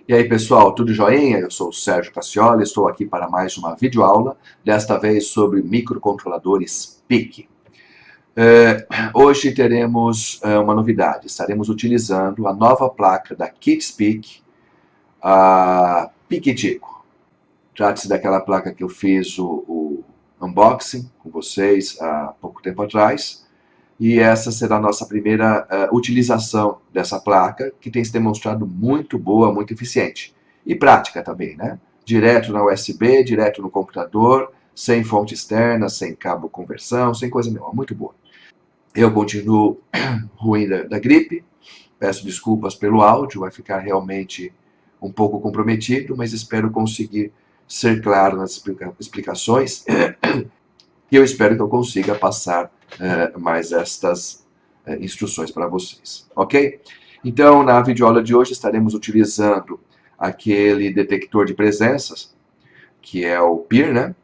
E aí pessoal, tudo joinha? Eu sou o Sérgio Cassioli, estou aqui para mais uma videoaula, desta vez sobre microcontroladores PIC. Hoje teremos uma novidade, estaremos utilizando a nova placa da KitsPIC, a PIC-Tico. Trata-se daquela placa que eu fiz o unboxing com vocês há pouco tempo atrás, e essa será a nossa primeira utilização dessa placa, que tem se demonstrado muito boa, muito eficiente. E prática também, né? Direto na USB, direto no computador, sem fonte externa, sem cabo conversão, sem coisa nenhuma, muito boa. Eu continuo ruim da gripe, peço desculpas pelo áudio, vai ficar realmente um pouco comprometido, mas espero conseguir ser claro nas explicações. E eu espero que eu consiga passar mais estas instruções para vocês, ok? Então, na videoaula de hoje estaremos utilizando aquele detector de presenças, que é o PIR, né?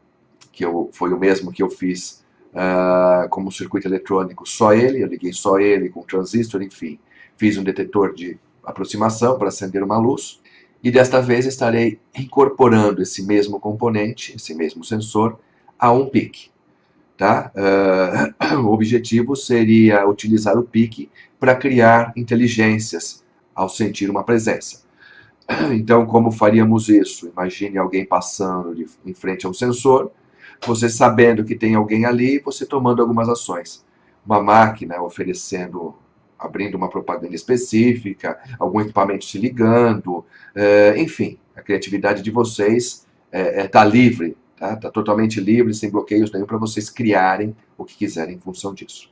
Foi o mesmo que eu fiz como circuito eletrônico, só ele, eu liguei só ele com transistor, enfim. Fiz um detector de aproximação para acender uma luz, e desta vez estarei incorporando esse mesmo componente, esse mesmo sensor, a um PIC. Tá? O objetivo seria utilizar o PIC para criar inteligências ao sentir uma presença. Então, como faríamos isso? Imagine alguém passando em frente a um sensor, você sabendo que tem alguém ali, você tomando algumas ações. Uma máquina oferecendo, abrindo uma propaganda específica, algum equipamento se ligando, enfim, a criatividade de vocês está livre. Está totalmente livre, sem bloqueios nenhum, para vocês criarem o que quiserem em função disso.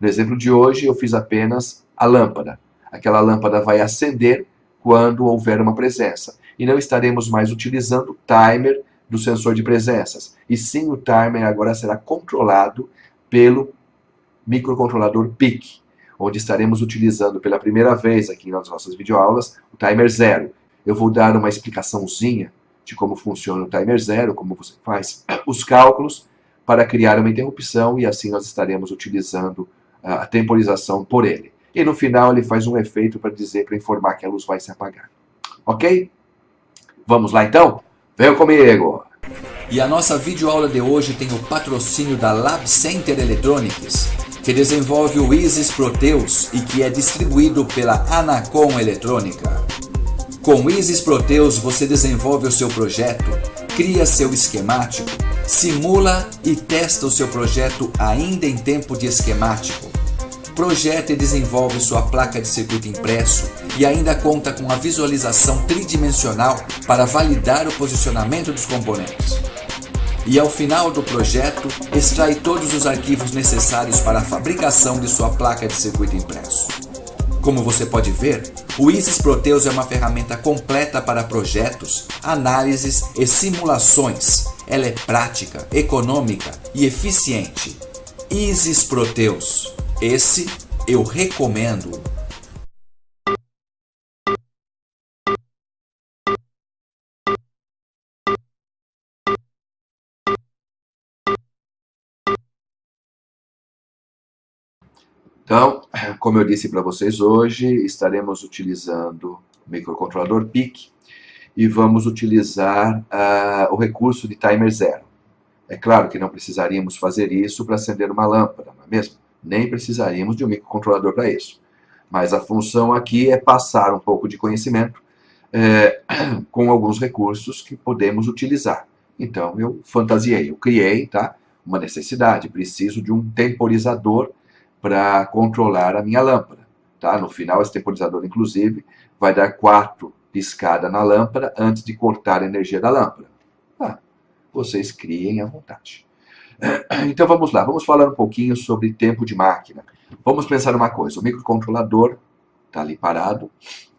No exemplo de hoje, eu fiz apenas a lâmpada. Aquela lâmpada vai acender quando houver uma presença. E não estaremos mais utilizando o timer do sensor de presenças. E sim, o timer agora será controlado pelo microcontrolador PIC, onde estaremos utilizando pela primeira vez aqui nas nossas videoaulas o timer 0. Eu vou dar uma explicaçãozinha de como funciona o timer 0, como você faz os cálculos para criar uma interrupção, e assim nós estaremos utilizando a temporização por ele. E no final ele faz um efeito para dizer, para informar que a luz vai se apagar. Ok? Vamos lá então? Venham comigo! E a nossa videoaula de hoje tem o patrocínio da Lab Center Electronics, que desenvolve o Isis Proteus e que é distribuído pela Anacom Eletrônica. Com o Isis Proteus você desenvolve o seu projeto, cria seu esquemático, simula e testa o seu projeto ainda em tempo de esquemático. Projeta e desenvolve sua placa de circuito impresso e ainda conta com a visualização tridimensional para validar o posicionamento dos componentes. E ao final do projeto, extrai todos os arquivos necessários para a fabricação de sua placa de circuito impresso. Como você pode ver, o Isis Proteus é uma ferramenta completa para projetos, análises e simulações. Ela é prática, econômica e eficiente. Isis Proteus. Esse eu recomendo. Então, como eu disse para vocês hoje, estaremos utilizando o microcontrolador PIC e vamos utilizar o recurso de timer 0. É claro que não precisaríamos fazer isso para acender uma lâmpada, não é mesmo? Nem precisaríamos de um microcontrolador para isso. Mas a função aqui é passar um pouco de conhecimento com alguns recursos que podemos utilizar. Então, eu fantasiei, eu criei uma necessidade, preciso de um temporizador para controlar a minha lâmpada. No final, esse temporizador, inclusive, vai dar 4 piscadas na lâmpada antes de cortar a energia da lâmpada. Vocês criem à vontade. Então vamos lá, vamos falar um pouquinho sobre tempo de máquina. Vamos pensar uma coisa, o microcontrolador está ali parado,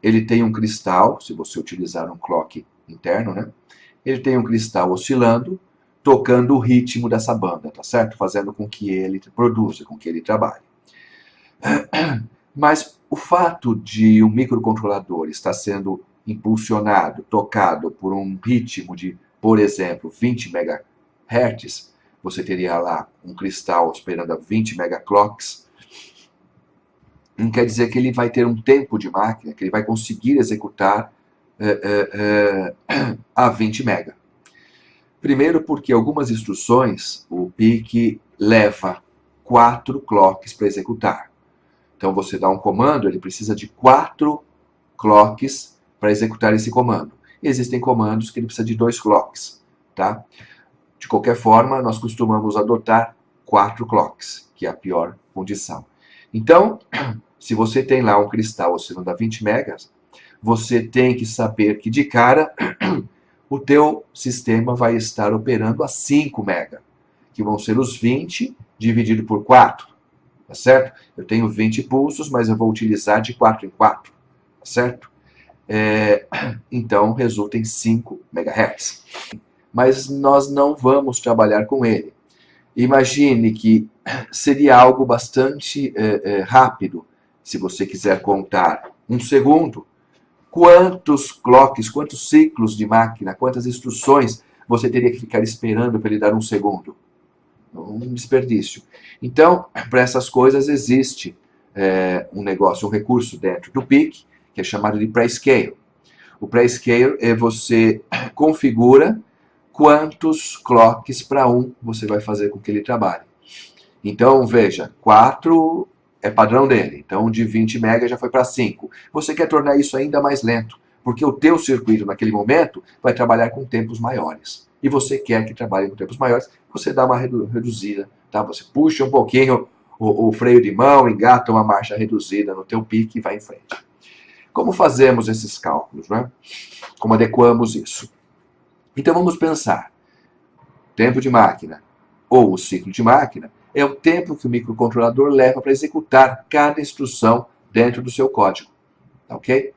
ele tem um cristal, se você utilizar um clock interno, né? Ele tem um cristal oscilando, tocando o ritmo dessa banda, tá certo? Fazendo com que ele produza, com que ele trabalhe. Mas o fato de um microcontrolador estar sendo impulsionado, tocado por um ritmo de, por exemplo, 20 MHz, você teria lá um cristal esperando a 20 megaclocks, não quer dizer que ele vai ter um tempo de máquina, que ele vai conseguir executar a 20 MB. Primeiro porque algumas instruções, o PIC leva 4 clocks para executar. Então você dá um comando, ele precisa de 4 clocks para executar esse comando. Existem comandos que ele precisa de 2 clocks, tá? De qualquer forma, nós costumamos adotar 4 clocks, que é a pior condição. Então, se você tem lá um cristal oscilando a 20 megas, você tem que saber que de cara o teu sistema vai estar operando a 5 MB, que vão ser os 20 dividido por 4, tá certo? Eu tenho 20 pulsos, mas eu vou utilizar de 4 em 4, tá certo? Então, resulta em 5 MHz. Mas nós não vamos trabalhar com ele. Imagine que seria algo bastante rápido, se você quiser contar 1 segundo. Quantos clocks, quantos ciclos de máquina, quantas instruções você teria que ficar esperando para ele dar 1 segundo? Um desperdício. Então, para essas coisas existe um recurso dentro do PIC, que é chamado de Prescale. O Prescale é você configura quantos clocks para 1 você vai fazer com que ele trabalhe. Então, veja, 4 é padrão dele. Então, de 20 MB já foi para 5. Você quer tornar isso ainda mais lento, porque o teu circuito, naquele momento, vai trabalhar com tempos maiores. E você quer que trabalhe com tempos maiores, você dá uma reduzida. Tá? Você puxa um pouquinho o freio de mão, engata uma marcha reduzida no teu pique e vai em frente. Como fazemos esses cálculos? Né? Como adequamos isso? Então, vamos pensar. Tempo de máquina ou o ciclo de máquina é o tempo que o microcontrolador leva para executar cada instrução dentro do seu código. Ok?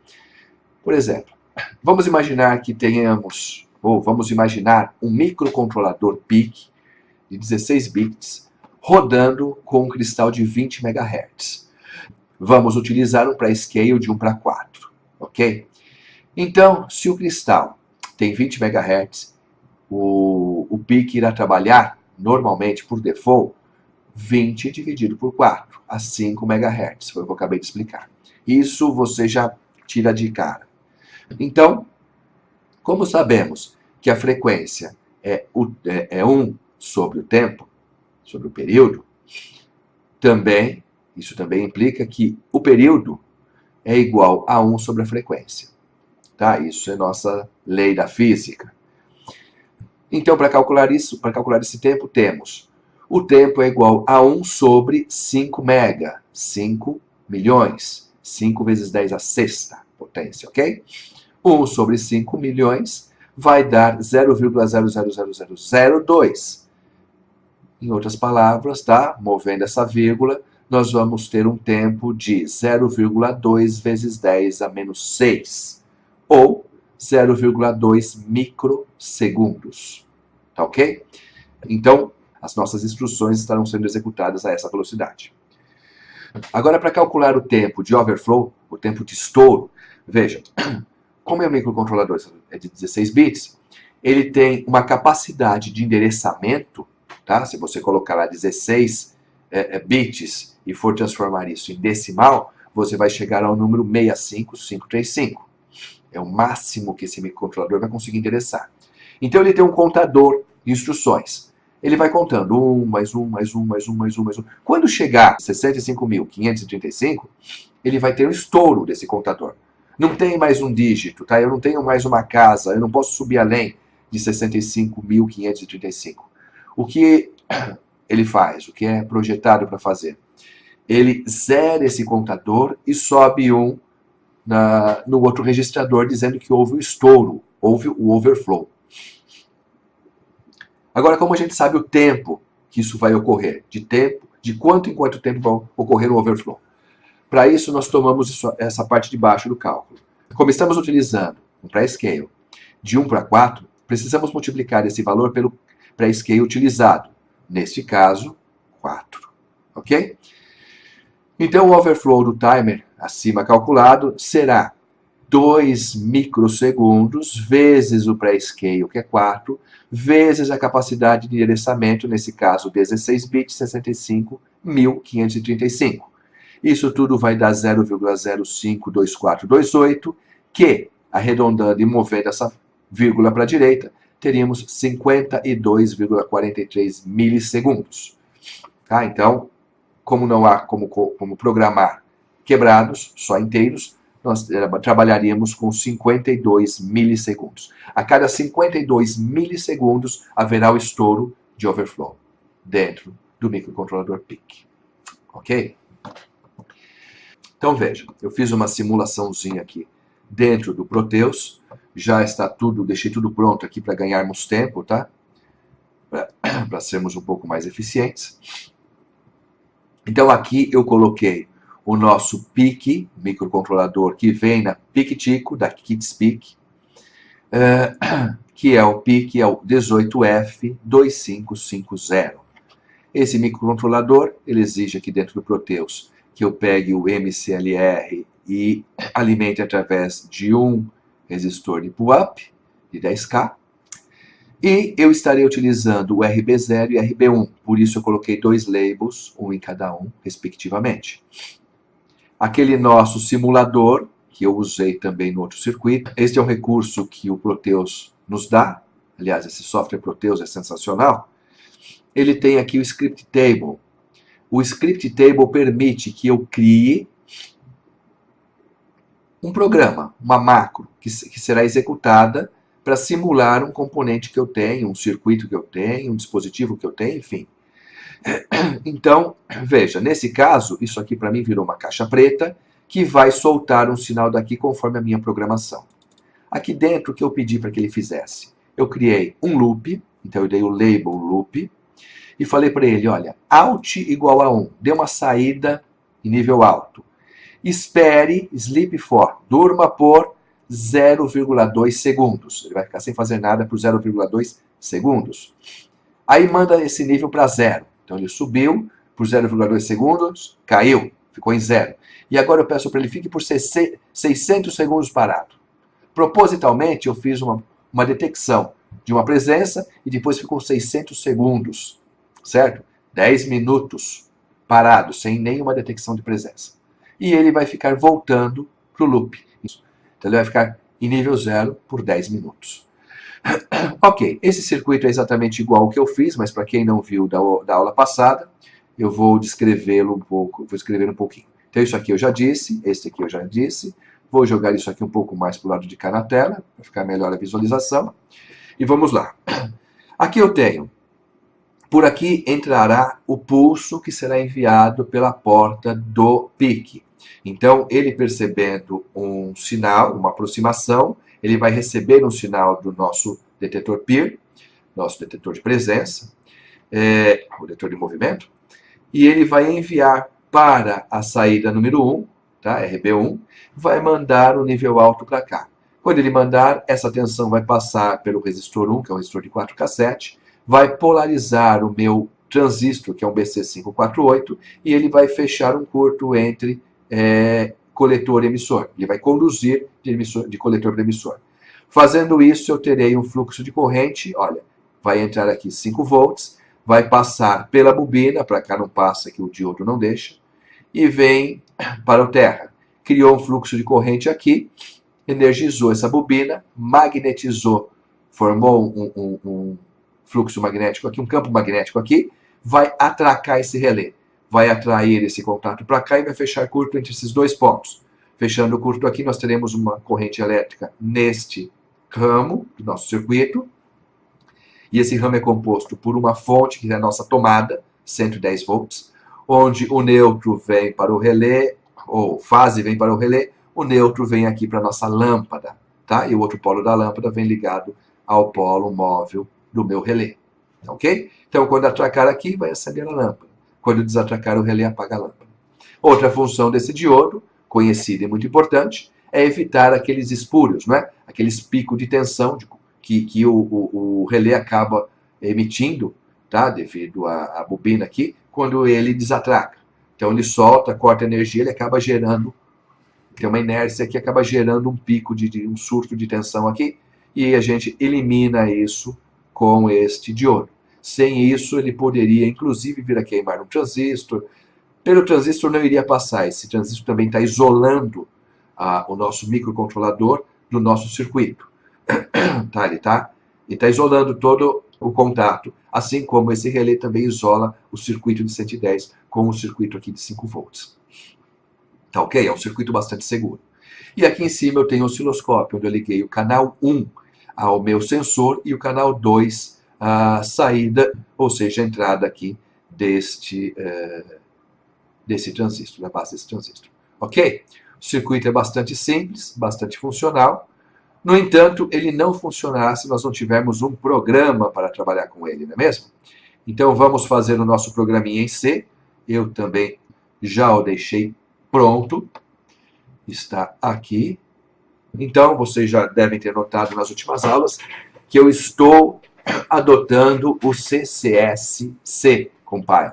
Por exemplo, vamos imaginar que tenhamos, ou vamos imaginar um microcontrolador PIC de 16 bits rodando com um cristal de 20 MHz. Vamos utilizar um Prescale de 1 para 4. Ok? Então, se o cristal tem 20 MHz, o PIC irá trabalhar, normalmente, por default, 20 dividido por 4, a 5 MHz, foi o que eu acabei de explicar. Isso você já tira de cara. Então, como sabemos que a frequência é 1 sobre o tempo, sobre o período, isso também implica que o período é igual a 1 sobre a frequência. Tá? Isso é nossa lei da física. Então, para calcular esse tempo, temos o tempo é igual a 1 sobre 5 mega, 5 milhões, 5 vezes 10 a sexta potência, ok? 1 sobre 5 milhões vai dar 0,00002. Em outras palavras, tá? Movendo essa vírgula, nós vamos ter um tempo de 0,2 vezes 10 a menos 6, ou 0,2 microsegundos, tá ok? Então, as nossas instruções estarão sendo executadas a essa velocidade. Agora, para calcular o tempo de overflow, o tempo de estouro, veja, como é um microcontrolador é de 16 bits, ele tem uma capacidade de endereçamento, tá? Se você colocar lá 16 bits e for transformar isso em decimal, você vai chegar ao número 65535. É o máximo que esse microcontrolador vai conseguir endereçar. Então ele tem um contador de instruções. Ele vai contando 1, mais 1, mais 1, mais 1, mais 1, mais 1. Quando chegar a 65.535, ele vai ter um estouro desse contador. Não tem mais um dígito, tá? Eu não tenho mais uma casa, eu não posso subir além de 65.535. O que ele faz? O que é projetado para fazer? Ele zera esse contador e sobe um no outro registrador, dizendo que houve o estouro, houve o overflow. Agora, como a gente sabe o tempo que isso vai ocorrer? De quanto em quanto tempo vai ocorrer o overflow? Para isso, nós tomamos essa parte de baixo do cálculo. Como estamos utilizando um Prescale de 1 para 4, precisamos multiplicar esse valor pelo Prescale utilizado. Neste caso, 4. Ok? Então, o overflow do timer, acima calculado, será 2 microsegundos vezes o Prescale, que é 4, vezes a capacidade de endereçamento, nesse caso 16 bits, 65.535. Isso tudo vai dar 0,052428, que arredondando e movendo essa vírgula para a direita, teríamos 52,43 milissegundos. Tá? Então, como não há como programar quebrados, só inteiros, nós trabalharíamos com 52 milissegundos. A cada 52 milissegundos haverá o estouro de overflow dentro do microcontrolador PIC. Ok? Então veja, eu fiz uma simulaçãozinha aqui dentro do Proteus, já está tudo, deixei tudo pronto aqui para ganharmos tempo, tá? Para sermos um pouco mais eficientes. Então aqui eu coloquei o nosso PIC, microcontrolador, que vem na PIC-Tico, da KitsPIC, que é o PIC, é o 18F2550. Esse microcontrolador, ele exige aqui dentro do Proteus que eu pegue o MCLR e alimente através de um resistor de pull-up, de 10K, e eu estarei utilizando o RB0 e RB1, por isso eu coloquei 2 labels, um em cada um, respectivamente. Aquele nosso simulador, que eu usei também no outro circuito, este é um recurso que o Proteus nos dá, aliás, esse software Proteus é sensacional. Ele tem aqui o Script Table. O Script Table permite que eu crie um programa, uma macro, que será executada para simular um componente que eu tenho, um circuito que eu tenho, um dispositivo que eu tenho, enfim. Então, veja, nesse caso, isso aqui para mim virou uma caixa preta que vai soltar um sinal daqui conforme a minha programação. Aqui dentro, o que eu pedi para que ele fizesse? Eu criei um loop, então eu dei o label loop, e falei para ele, olha, out igual a 1, dê uma saída em nível alto. Espere, sleep for, durma por 0,2 segundos. Ele vai ficar sem fazer nada por 0,2 segundos. Aí manda esse nível para 0. Então ele subiu por 0,2 segundos, caiu, ficou em 0. E agora eu peço para ele fique por 600 segundos parado. Propositalmente eu fiz uma detecção de uma presença e depois ficou 600 segundos, certo? 10 minutos parado, sem nenhuma detecção de presença. E ele vai ficar voltando para o loop. Então ele vai ficar em nível 0 por 10 minutos. Ok, esse circuito é exatamente igual ao que eu fiz, mas para quem não viu da aula passada, eu vou descrevê-lo um pouco, vou escrever um pouquinho. Então isso aqui eu já disse, este aqui eu já disse, vou jogar isso aqui um pouco mais para o lado de cá na tela, para ficar melhor a visualização. E vamos lá. Aqui eu tenho, por aqui entrará o pulso que será enviado pela porta do PIC. Então, ele percebendo um sinal, uma aproximação, ele vai receber um sinal do nosso detetor PIR, nosso detetor de presença, o detetor de movimento, e ele vai enviar para a saída número 1, tá, RB1, vai mandar o nível alto para cá. Quando ele mandar, essa tensão vai passar pelo resistor 1, que é um resistor de 4K7, vai polarizar o meu transistor, que é um BC548, e ele vai fechar um curto entre coletor e emissor. Ele vai conduzir de coletor para emissor. Fazendo isso, eu terei um fluxo de corrente, olha, vai entrar aqui 5 volts, vai passar pela bobina, para cá não passa, que o diodo não deixa, e vem para o terra. Criou um fluxo de corrente aqui, energizou essa bobina, magnetizou, formou um fluxo magnético aqui, um campo magnético aqui, vai atracar esse relé. Vai atrair esse contato para cá e vai fechar curto entre esses dois pontos. Fechando o curto aqui, nós teremos uma corrente elétrica neste ramo do nosso circuito. E esse ramo é composto por uma fonte, que é a nossa tomada, 110 volts, onde o neutro vem para o relé, ou fase vem para o relé, o neutro vem aqui para a nossa lâmpada, tá? E o outro polo da lâmpada vem ligado ao polo móvel do meu relé, ok? Então, quando atracar aqui, vai acender a lâmpada. Quando desatracar o relé, apaga a lâmpada. Outra função desse diodo, conhecida e muito importante, é evitar aqueles espúrios, não é? Aqueles picos de tensão que o relé acaba emitindo, tá? Devido à bobina aqui, quando ele desatraca. Então ele solta, corta energia, ele acaba gerando, tem uma inércia que acaba gerando um pico, um surto de tensão aqui, e a gente elimina isso com este diodo. Sem isso, ele poderia, inclusive, vir a queimar um transistor. Pelo transistor não iria passar. Esse transistor também está isolando o nosso microcontrolador do nosso circuito. Tá, ele está isolando todo o contato, assim como esse relé também isola o circuito de 110 com o circuito aqui de 5 volts. Tá ok? É um circuito bastante seguro. E aqui em cima eu tenho o osciloscópio, onde eu liguei o canal 1 ao meu sensor e o canal 2 à saída, ou seja, a entrada aqui desse transistor, da base desse transistor. Ok? O circuito é bastante simples, bastante funcional. No entanto, ele não funcionará se nós não tivermos um programa para trabalhar com ele, não é mesmo? Então vamos fazer o nosso programinha em C. Eu também já o deixei pronto. Está aqui. Então, vocês já devem ter notado nas últimas aulas que eu estou adotando o CCS-C Compile.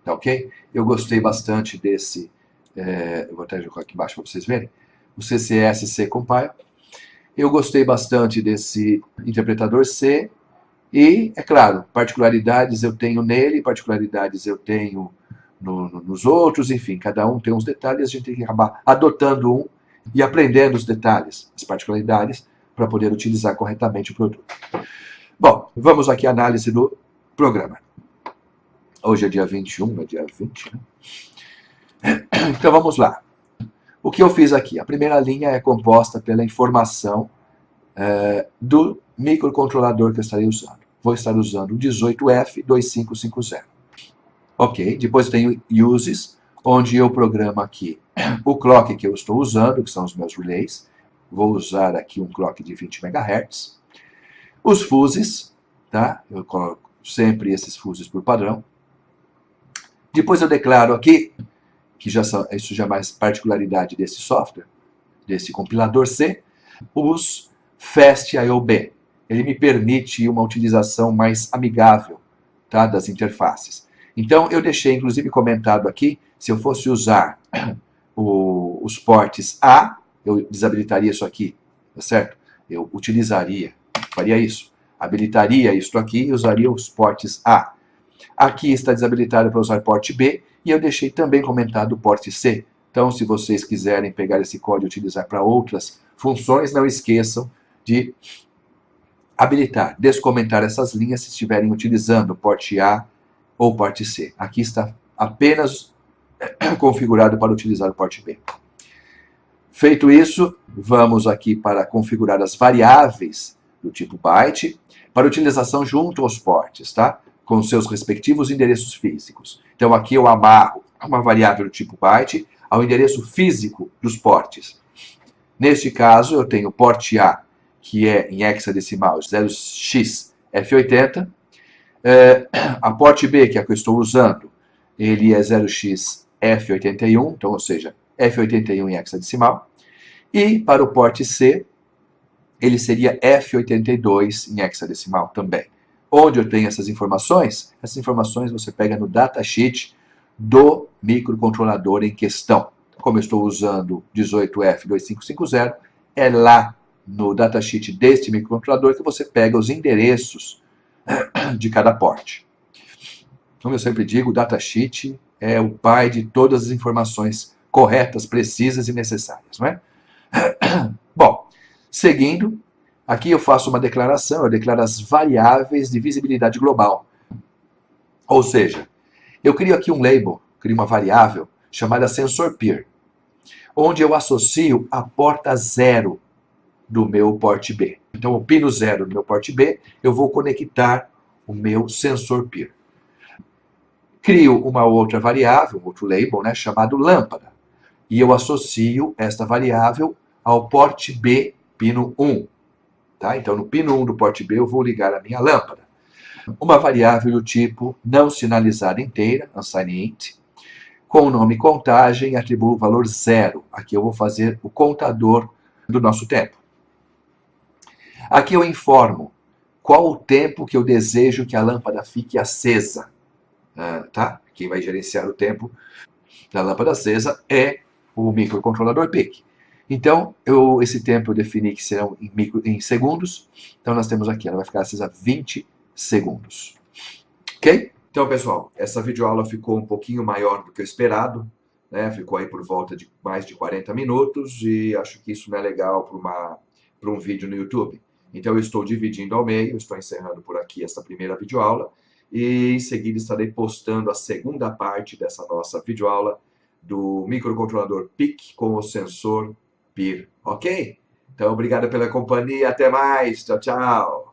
Tá ok? Eu gostei bastante desse... eu vou até jogar aqui embaixo para vocês verem. O CCS-C Compile. Eu gostei bastante desse interpretador C. E, é claro, particularidades eu tenho nele, particularidades eu tenho nos outros, enfim, cada um tem uns detalhes, a gente tem que acabar adotando um e aprendendo os detalhes, as particularidades, para poder utilizar corretamente o produto. Bom, vamos aqui à análise do programa. Hoje é dia 21, é dia 20, né? Então vamos lá. O que eu fiz aqui? A primeira linha é composta pela informação do microcontrolador que eu estarei usando. Vou estar usando o 18F2550. Ok, depois tenho uses, onde eu programo aqui o clock que eu estou usando, que são os meus relays. Vou usar aqui um clock de 20 MHz. Os fuses, tá? Eu coloco sempre esses fuses por padrão. Depois eu declaro aqui, que isso já é mais particularidade desse software, desse compilador C, os Fast IOB. Ele me permite uma utilização mais amigável, tá, das interfaces. Então, eu deixei, inclusive, comentado aqui, se eu fosse usar os portes A, eu desabilitaria isso aqui, tá certo? Eu faria isso, habilitaria isso aqui e usaria os portes A. Aqui está desabilitado para usar porte B, e eu deixei também comentado o porte C. Então, se vocês quiserem pegar esse código e utilizar para outras funções, não esqueçam de habilitar, descomentar essas linhas se estiverem utilizando o porte A ou porte C. Aqui está apenas configurado para utilizar o porte B. Feito isso, vamos aqui para configurar as variáveis do tipo byte para utilização junto aos portes, tá? Com seus respectivos endereços físicos. Então aqui eu amarro uma variável do tipo byte ao endereço físico dos portes. Neste caso, eu tenho o porte A, que é em hexadecimal 0xF80. A porte B, que é a que eu estou usando, ele é 0xF81, então, ou seja, F81 em hexadecimal. E para o porte C, ele seria F82 em hexadecimal também. Onde eu tenho essas informações você pega no datasheet do microcontrolador em questão. Como eu estou usando 18F2550, é lá no datasheet deste microcontrolador que você pega os endereços de cada porte. Como eu sempre digo, o datasheet é o pai de todas as informações corretas, precisas e necessárias, não é? Bom, seguindo, aqui eu faço uma declaração, eu declaro as variáveis de visibilidade global. Ou seja, eu crio aqui um label, crio uma variável chamada SensorPeer, onde eu associo a porta 0 do meu porte B. Então, o pino 0 do meu porte B, eu vou conectar o meu SensorPeer. Crio uma outra variável, outro label, né, chamado lâmpada. E eu associo esta variável ao porte B, pino 1. Tá? Então, no pino 1 do porte B, eu vou ligar a minha lâmpada. Uma variável do tipo não sinalizada inteira, unsigned int, com o nome contagem, atribuo o valor 0. Aqui eu vou fazer o contador do nosso tempo. Aqui eu informo qual o tempo que eu desejo que a lâmpada fique acesa. Tá? Quem vai gerenciar o tempo da lâmpada acesa é o microcontrolador PIC. Então, esse tempo eu defini que serão em segundos. Então, nós temos aqui, ela vai ficar acesa 20 segundos. Ok? Então, pessoal, essa videoaula ficou um pouquinho maior do que o esperado, né? Ficou aí por volta de mais de 40 minutos e acho que isso não é legal para uma para um vídeo no YouTube. Então eu estou dividindo ao meio, estou encerrando por aqui essa primeira videoaula e em seguida estarei postando a segunda parte dessa nossa videoaula do microcontrolador PIC com o sensor PIR, ok? Então obrigado pela companhia, até mais, tchau, tchau!